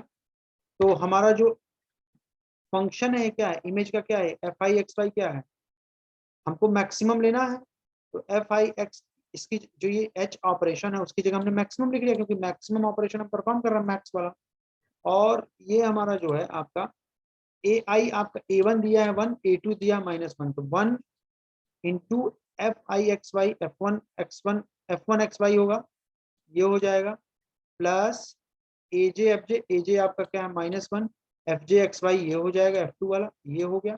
तो हमारा जो फंक्शन है क्या है, इमेज का क्या है, एफ आई एक्स वाई क्या है, हमको मैक्सिमम लेना है। तो एफ आई एक्स, इसकी जो ये एच ऑपरेशन है उसकी जगह हमने मैक्सिमम लिख लिया क्योंकि मैक्सिमम ऑपरेशन हम परफॉर्म कर रहे हैं मैक्स वाला। और ये हमारा जो है आपका ए आई आपका a1 दिया है 1, a2 दिया -1, तो 1 into F I x Y F one x Y होगा, ये हो जाएगा। प्लस ए जे एफ जे, ए जे आपका क्या है -1, एफ जे एक्स वाई ये हो जाएगा, F2 वाला ये हो गया।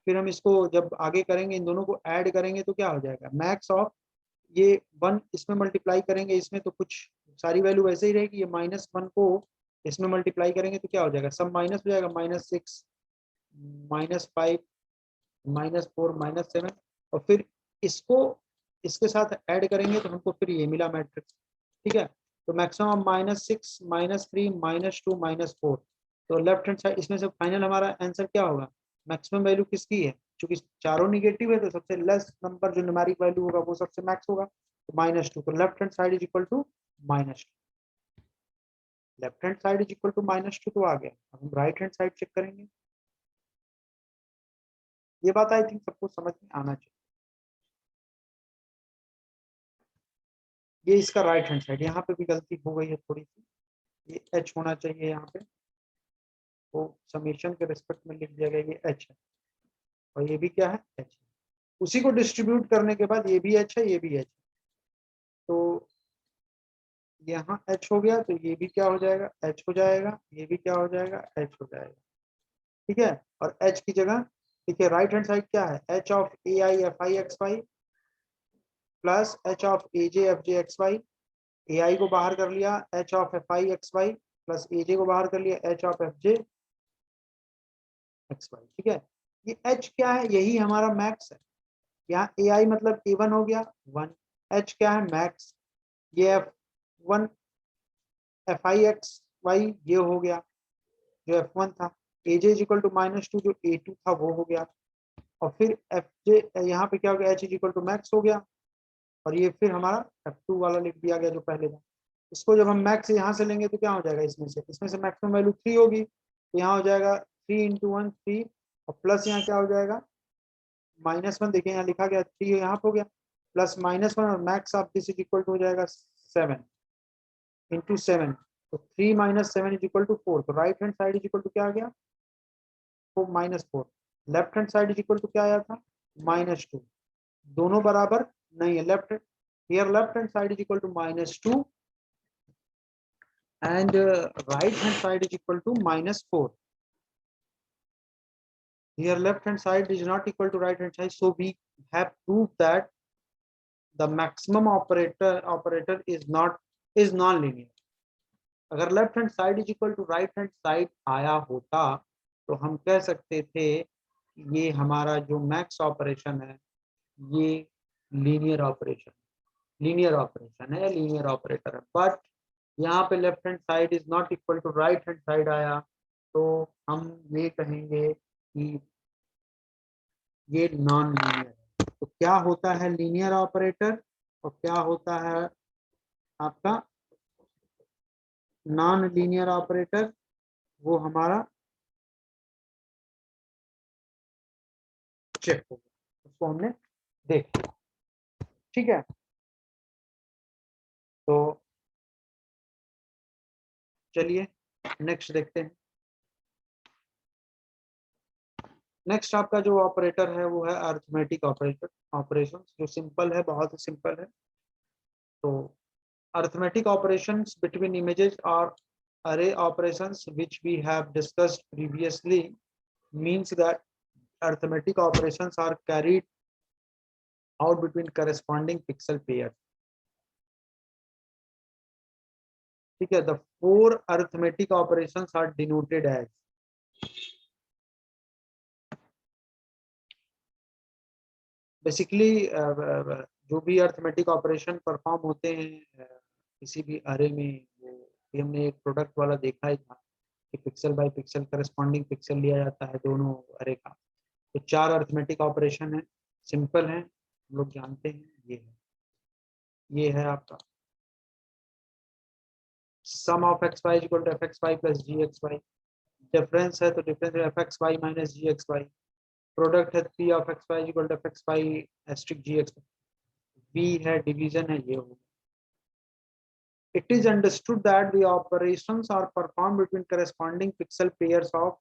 फिर हम इसको जब आगे करेंगे इन दोनों को ऐड करेंगे तो क्या हो जाएगा, मैक्स ऑफ ये 1 इसमें मल्टीप्लाई करेंगे इसमें तो कुछ सारी वैल्यू वैसे ही रहेगी, ये -1 को इसमें मल्टीप्लाई करेंगे तो क्या हो जाएगा, सब माइनस हो जाएगा, -6 -5 -4 -7, और फिर इसको इसके साथ ऐड करेंगे तो हमको फिर ये मिला मैट्रिक्स। ठीक है, तो मैक्सिमम -6 -3 -2 -4, तो लेफ्ट हैंड साइड इसमें से फाइनल हमारा आंसर क्या होगा, मैक्सिमम वैल्यू किसकी है, क्योंकि चारों निगेटिव है तो सबसे लेस नंबर जो न्यूमेरिक वैल्यू होगा वो सबसे मैक्स होगा, तो -2, तो left hand side is equal to -2, left hand side is equal to -2 तो आ गया। अब हम राइट हैंड साइड चेक करेंगे। ये बात आई थिंक सबको समझ में आना चाहिए। ये इसका राइट हैंड साइड, यहाँ पे भी गलती हो गई है थोड़ी सी, ये h होना चाहिए यहाँ पे, तो समेशन के रिस्पेक्ट में लिख दिया गया ये h है, और ये भी क्या है h है। उसी को डिस्ट्रीब्यूट करने के बाद ये भी h है, ये भी h है, तो यहाँ h हो गया, तो ये भी क्या हो जाएगा, h हो जाएगा, ये भी क्या हो जाएगा, h हो जाएगा। ठीक है, और h की जगह देखिए राइट हैंड साइड क्या है, h of A I F I x Y plus h of A J F J x Y, A I को बाहर कर लिया, h of F I x Y plus A J को बाहर कर लिया, h of F J x Y. ठीक है, ये h क्या है, यही हमारा मैक्स है। यहाँ ए आई मतलब A1 हो गया 1, h क्या है मैक्स, ये F1 F I x y ये हो गया जो F1 था, ए जे इक्वल टू -2 जो A2 था वो हो गया, और फिर एफ जे यहाँ पे क्या हो गया, h इक्वल टू मैक्स हो गया, और ये फिर हमारा F2 वाला लिख दिया गया जो पहले था। इसको जब हम मैक्स यहाँ से लेंगे तो क्या हो जाएगा, इसमें से मैक्सिमम वैल्यू 3 होगी, तो यहाँ हो जाएगा 3 × 1 3, और प्लस यहाँ क्या हो जाएगा -1, देखिए यहाँ लिखा गया 3 यहाँ पे हो गया, प्लस -1 और max of this is equal to हो जाएगा 7 × 7, तो 3 - 7 इज इक्वल टू 4, तो right hand side is equal to क्या आ गया, -4, left hand side is equal to क्या आया था, -2, दोनों बराबर नहीं है, left here left hand side is equal to -2 and right hand side is equal to -4. Here left hand side is not equal to right hand side, so we have proved that the maximum operator is non-linear. अगर left hand side is equal to right hand side आया होता तो हम कह सकते थे ये हमारा जो मैक्स ऑपरेशन है ये लीनियर ऑपरेशन है, लीनियर ऑपरेटर है, बट यहाँ पे left hand side is not equal to right hand side आया तो हम ये कहेंगे कि ये नॉन लीनियर है। तो क्या होता है लीनियर ऑपरेटर और क्या होता है आपका नॉन लीनियर ऑपरेटर, वो हमारा चेक होगा, उसको हमने देख लिया। ठीक है, तो चलिए नेक्स्ट देखते हैं। नेक्स्ट आपका जो ऑपरेटर है वो है अरिथमेटिक ऑपरेशन, जो सिंपल है, बहुत ही सिंपल है। तो अरिथमेटिक ऑपरेशंस बिटवीन इमेजेस और array operations which we have discussed previously means that arithmetic operations are carried out between corresponding pixel pairs. ठीक है, the four arithmetic operations are denoted as basically जो भी arithmetic operation perform होते हैं किसी भी अरे में, वो हमने एक प्रोडक्ट वाला देखा ही था कि pixel by pixel corresponding pixel लिया जाता है दोनों अरे का। तो 4 अरिथमेटिक ऑपरेशन है, सिंपल है, हम लोग जानते हैं। ये है आपका sum of X Y equal to F x Y plus G x Y, difference है तो difference F x Y minus G x Y, product है P of X Y equal to F x Y asterisk G x Y, by है division है, ये होगा। It is understood that the operations are performed between corresponding pixel pairs of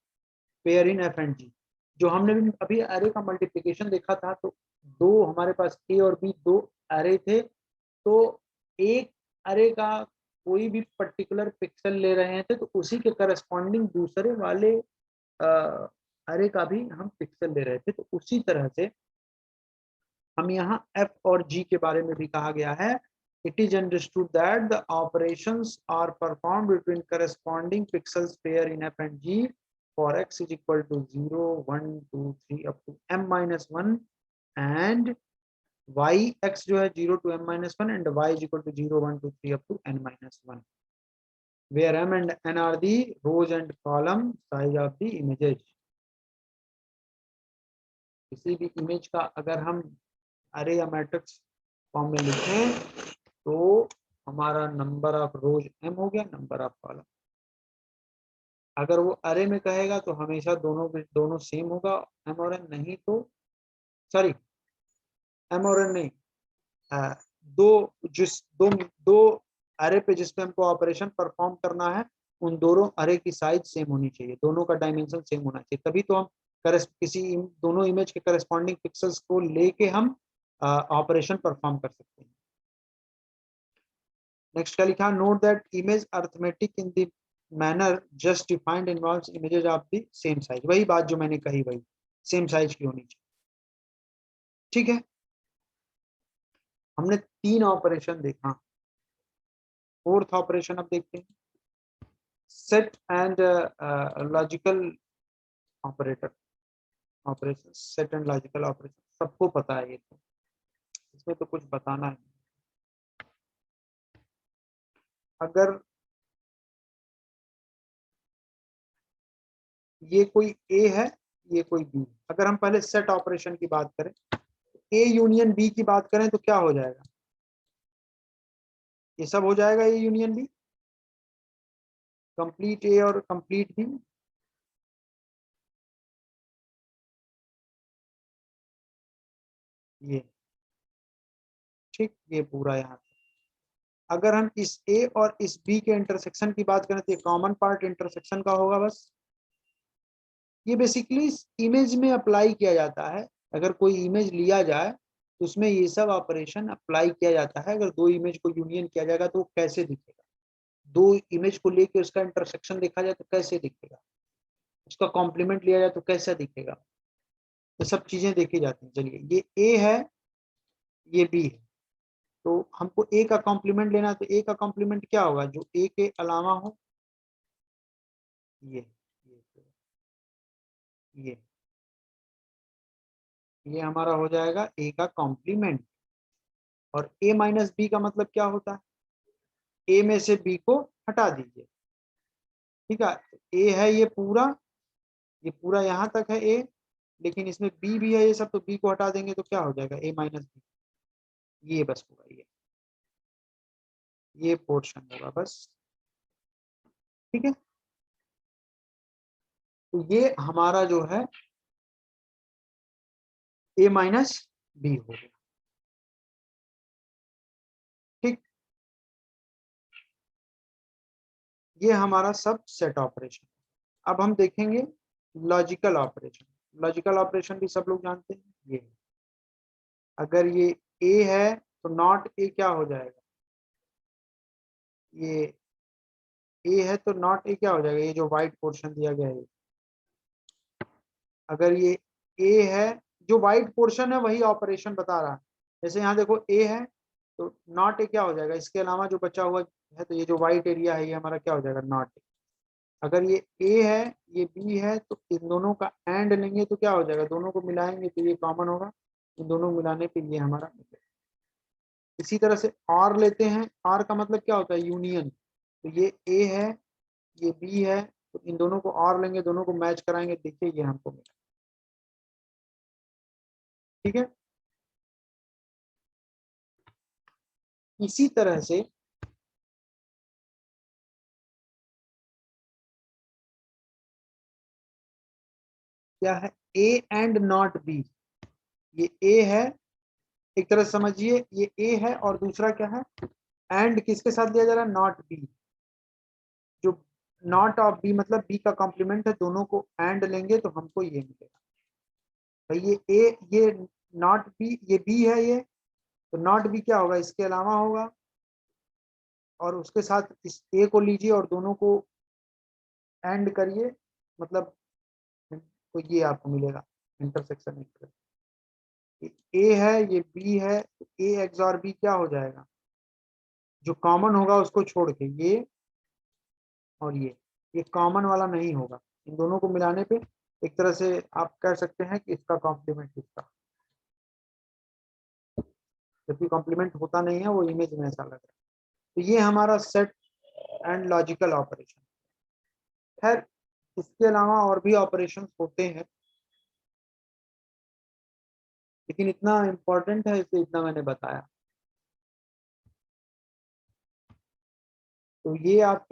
pair in f and g। जो हमने भी अभी अरे का मल्टीप्लिकेशन देखा था तो दो हमारे पास ए और बी दो अरे थे, तो एक अरे का कोई भी पर्टिकुलर पिक्सल ले रहे थे तो उसी के करस्पॉन्डिंग दूसरे वाले अरे का भी हम पिक्सल ले रहे थे। तो उसी तरह से हम यहाँ एफ और जी के बारे में भी कहा गया है, it is understood that the operations are perform between corresponding pixels pair in F and G for x is equal to 0 1 2 3 up to m-1 and y x जो है 0 to m-1 and y is equal to 0 1 2 3 up to n-1 where m and n are the rows and column size of the images। किसी भी image का अगर हम अरे या matrix form में लिखें तो हमारा नंबर ऑफ रोज m हो गया, नंबर ऑफ कॉलम। अगर वो अरे में कहेगा तो हमेशा दोनों सेम होगा, m और n, नहीं तो सॉरी m और n नहीं, दो अरे पे जिसपे हमको ऑपरेशन परफॉर्म करना है उन दोनों अरे की साइज सेम होनी चाहिए, दोनों का डायमेंशन सेम होना चाहिए, तभी तो हम किसी दोनों इमेज के करस्पॉन्डिंग पिक्सल्स को लेके हम ऑपरेशन परफॉर्म कर सकते हैं। नेक्स्ट क्या लिखा, note that image arithmetic in the manner just defined involves images of the same size. वही बात जो मैंने कही, वही सेम साइज की होनी चाहिए। ठीक है, हमने 3 ऑपरेशन देखा, फोर्थ ऑपरेशन अब देखते हैं, set and logical operator operation. Set and logical operation सबको पता है, ये तो इसमें तो कुछ बताना है। अगर ये कोई ए है, ये कोई बी, अगर हम पहले सेट ऑपरेशन की बात करें, ए यूनियन बी की बात करें तो क्या हो जाएगा, ये सब हो जाएगा ए यूनियन बी, कंप्लीट ए और कंप्लीट बी। ये ठीक, ये पूरा यहाँ से। अगर हम इस ए और इस बी के इंटरसेक्शन की बात करें तो ये कॉमन पार्ट इंटरसेक्शन का होगा बस। ये बेसिकली इमेज में अप्लाई किया जाता है, अगर कोई इमेज लिया जाए तो उसमें ये सब ऑपरेशन अप्लाई किया जाता है। अगर दो इमेज को यूनियन किया जाएगा तो कैसे दिखेगा, दो इमेज को लेके उसका इंटरसेक्शन देखा जाए तो कैसे दिखेगा, उसका कॉम्प्लीमेंट लिया जाए तो कैसा दिखेगा, ये सब चीजें देखी जाती हैं। चलिए, ये ए है, ये बी है, तो हमको ए का कॉम्प्लीमेंट लेना है, तो ए का कॉम्प्लीमेंट क्या होगा जो ए के अलावा हो, ये ये ये हमारा हो जाएगा ए का कॉम्प्लीमेंट। और ए माइनस बी का मतलब क्या होता है, ए में से बी को हटा दीजिए। ठीक है, ए है ये पूरा यहाँ तक है ए, लेकिन इसमें बी भी है ये सब, तो बी को हटा देंगे तो क्या हो जाएगा ए माइनस बी, ये बस होगा, ये पोर्शन होगा बस। ठीक है, तो ये हमारा जो है ए माइनस बी हो गया। ठीक, ये हमारा सब सेट ऑपरेशन। अब हम देखेंगे लॉजिकल ऑपरेशन। लॉजिकल ऑपरेशन भी सब लोग जानते हैं, ये अगर ये ए है तो नॉट ए क्या हो जाएगा, ये ए है तो नॉट ए क्या हो जाएगा, ये जो व्हाइट पोर्शन दिया गया है, अगर ये ए है, जो व्हाइट पोर्शन है वही ऑपरेशन बता रहा है। जैसे यहाँ देखो ए है तो नॉट ए क्या हो जाएगा, इसके अलावा जो बचा हुआ है, तो ये जो व्हाइट एरिया है ये हमारा क्या हो जाएगा, नॉट ए। अगर ये ए है, ये बी है, तो इन दोनों का एंड लेंगे तो क्या हो जाएगा, दोनों को मिलाएंगे तो ये कॉमन होगा, इन दोनों मिलाने पे ये हमारा निकलेगा। इसी तरह से और लेते हैं, और का मतलब क्या होता है, यूनियन। तो ये ए है, ये बी है, तो इन दोनों को और लेंगे, दोनों को मैच कराएंगे, देखिए ये हमको मिला। ठीक है, इसी तरह से क्या है, ए एंड नॉट बी, ये ए है, एक तरह से समझिए ये ए है, और दूसरा क्या है, एंड किसके साथ दिया जा रहा है, नॉट बी। जो नॉट ऑफ बी मतलब बी का कॉम्प्लीमेंट है, दोनों को एंड लेंगे तो हमको ये मिलेगा। भाई ये ए, ये नॉट बी, ये बी है ये, तो नॉट बी क्या होगा, इसके अलावा होगा, और उसके साथ इस ए को लीजिए और दोनों को एंड करिए, मतलब तो ये आपको मिलेगा इंटरसेक्शन। ए है, ये बी है, तो ए एक्सॉर बी क्या हो जाएगा, जो कॉमन होगा उसको छोड़ के ये और ये कॉमन वाला नहीं होगा। इन दोनों को मिलाने पे एक तरह से आप कह सकते हैं कि इसका कॉम्प्लीमेंट इसका, जबकि कॉम्प्लीमेंट होता नहीं है, वो इमेज में ऐसा लग रहा है। तो ये हमारा सेट एंड लॉजिकल ऑपरेशन। खैर इसके अलावा और भी ऑपरेशन होते हैं, लेकिन इतना इम्पोर्टेंट है इसलिए इतना मैंने बताया। तो ये आपके